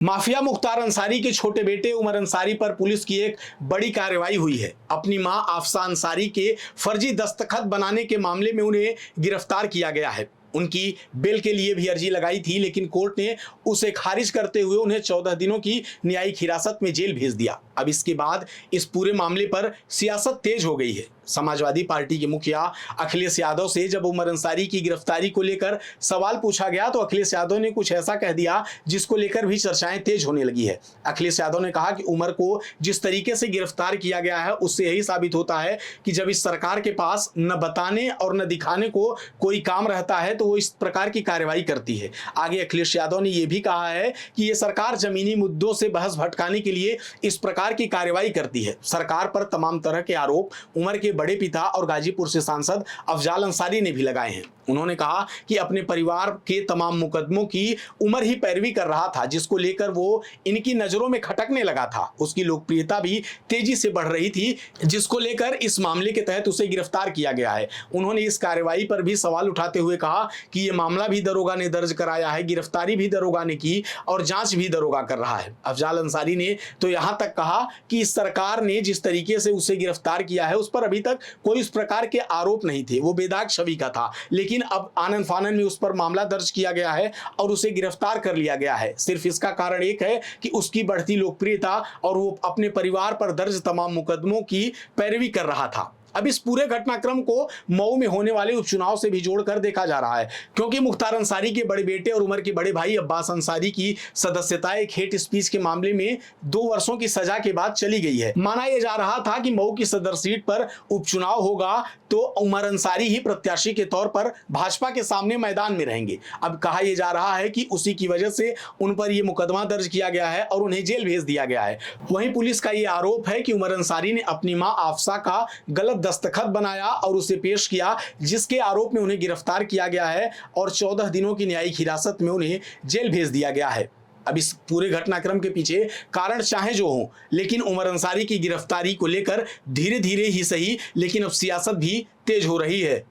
Mafia Mukhtar Ansari के छोटे बेटे उमर अंसारी पर पुलिस की एक बड़ी कार्रवाई हुई है। अपनी मां आफसा अंसारी के फर्जी दस्तखत बनाने के मामले में उन्हें गिरफ्तार किया गया है। उनकी बेल के लिए भी अर्जी लगाई थी, लेकिन कोर्ट ने उसे खारिज करते हुए उन्हें 14 दिनों की न्यायिक हिरासत में जेल भेज दिया। अब इसके बाद इस पूरे मामले पर सियासत तेज हो गई है। समाजवादी पार्टी के मुखिया अखिलेश यादव से जब उमर अंसारी की गिरफ्तारी को लेकर सवाल पूछा गया तो अखिलेश यादव ने कुछ ऐसा कह दिया जिसको लेकर भी चर्चाएं तेज होने लगी है। अखिलेश यादव ने कहा कि उमर को जिस तरीके से गिरफ्तार किया गया है उससे यही साबित होता है कि जब इस सरकार के पास न बताने और न दिखाने को कोई काम रहता है तो वो इस प्रकार की कार्रवाई करती है। आगे अखिलेश यादव ने यह भी कहा है कि यह सरकार जमीनी मुद्दों से बहस भटकाने के लिए इस प्रकार की कार्रवाई करती है। सरकार पर तमाम तरह के आरोप उमर के बड़े पिता और गाजीपुर से सांसद अफजाल अंसारी ने भी लगाए हैं। उन्होंने कहा कि अपने परिवार के तमाम मुकदमों की उमर ही पैरवी कर रहा था, जिसको लेकर वो इनकी नजरों में खटकने लगा था। उसकी लोकप्रियता भी तेजी से बढ़ रही थी, जिसको लेकर इस मामले के तहत उसे गिरफ्तार किया गया है। उन्होंने इस कार्रवाई पर भी सवाल उठाते हुए कहा कि यह मामला भी दरोगा ने दर्ज कराया है, गिरफ्तारी भी दरोगा ने की और जांच भी दरोगा कर रहा है। अफजाल अंसारी ने तो यहां तक कहा कि इस सरकार ने जिस तरीके से उसे गिरफ्तार किया है उस पर अभी तक कोई इस प्रकार के आरोप नहीं थे, वो बेदाग छवि का था, लेकिन अब आनन फानन में उस पर मामला दर्ज किया गया है और उसे गिरफ्तार कर लिया गया है। सिर्फ इसका कारण एक है कि उसकी बढ़ती लोकप्रियता और वो अपने परिवार पर दर्ज तमाम मुकदमों की पैरवी कर रहा था। अब इस पूरे घटनाक्रम को मऊ में होने वाले उपचुनाव से भी जोड़कर देखा जा रहा है, क्योंकि मुख्तार अंसारी के बड़े बेटे और उमर के बड़े भाई अब्बास अंसारी की सदस्यता एक हेट स्पीच के मामले में 2 वर्षों की सजा के बाद चली गई है। माना यह जा रहा था कि मऊ की सदर सीट पर उपचुनाव होगा तो उमर अंसारी ही प्रत्याशी के तौर पर भाजपा के सामने मैदान में रहेंगे। अब कहा यह जा रहा है कि उसी की वजह से उन पर यह मुकदमा दर्ज किया गया है और उन्हें जेल भेज दिया गया है। वहीं पुलिस का यह आरोप है कि उमर अंसारी ने अपनी मां आफसा का गलत दस्तखत बनाया और उसे पेश किया, जिसके आरोप में उन्हें गिरफ्तार किया गया है और 14 दिनों की न्यायिक हिरासत में उन्हें जेल भेज दिया गया है। अब इस पूरे घटनाक्रम के पीछे कारण चाहे जो हो, लेकिन उमर अंसारी की गिरफ्तारी को लेकर धीरे धीरे ही सही, लेकिन अब सियासत भी तेज हो रही है।